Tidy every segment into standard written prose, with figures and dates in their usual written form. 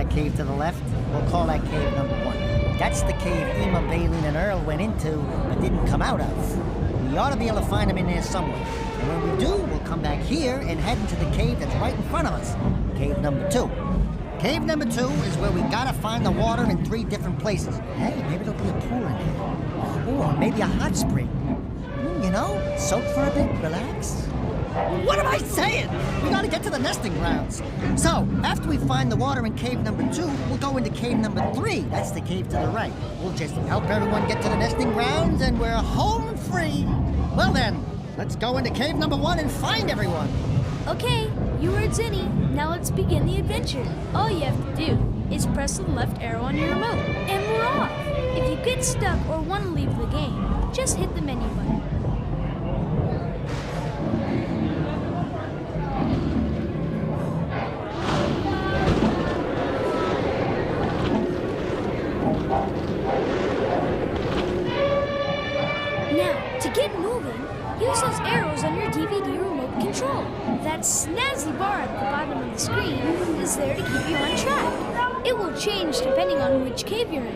that cave to the left? We'll call that cave number 1. That's the cave Ema, Baleen, and Earl went into, but didn't come out of. We ought to be able to find them in there somewhere. And when we do, we'll come back here and head into the cave that's right in front of us. Cave number 2. Cave number 2 is where we gotta find the water in 3 different places. Hey, maybe there'll be a pool in here. Or maybe a hot spring. You know, soak for a bit, relax. What am I saying? We gotta get to the nesting grounds. So, after we find the water in cave number 2, we'll go into cave number 3. That's the cave to the right. We'll just help everyone get to the nesting grounds and we're home free. Well then, let's go into cave number 1 and find everyone. Okay, you heard Zinni. Now let's begin the adventure. All you have to do is press the left arrow on your remote, and we're off. If you get stuck or want to leave the game, just hit the menu button. Now, to get moving, use those arrows on your DVD remote control. That snazzy bar at the bottom of the screen is there to keep you on track. It will change depending on which cave you're in.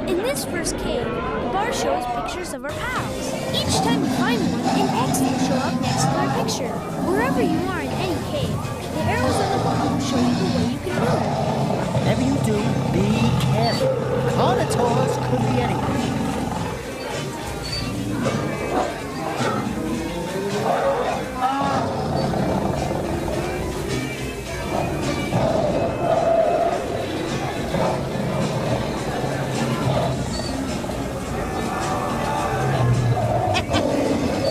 In this first cave, the bar shows pictures of our pals. Each time you find one, an X will show up next to their picture. Wherever you are in any cave, the arrows on the bar will show you the way you can move. Whatever you do, be careful. Carnotaurs could be anywhere.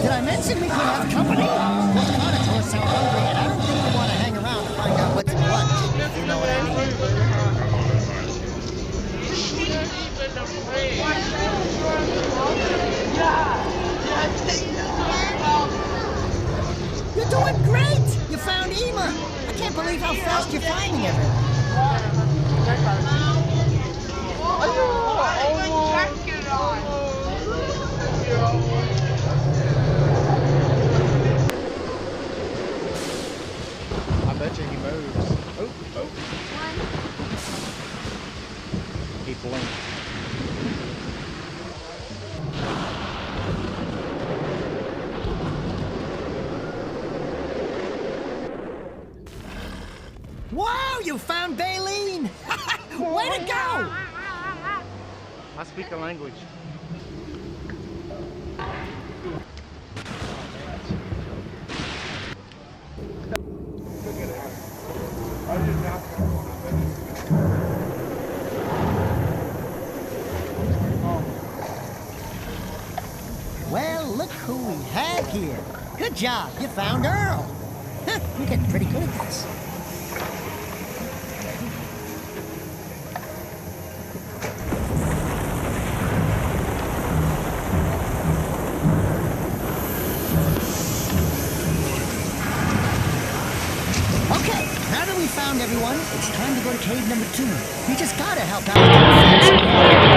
Did I mention we could have company? Those carnotaurs sound hungry, and I don't think we want to hang around to find out what's in lunch, if you know what I mean. You're doing great! You found Ema! I can't believe how fast you're finding everything. I bet you he moves. Oh. He blinked. Wow, you found Baleen! Way to go! I speak a language. Well, look who we have here. Good job, you found Earl. You're getting pretty good at this. Okay, now that we found everyone, it's time to go to cave number 2. We just gotta help out.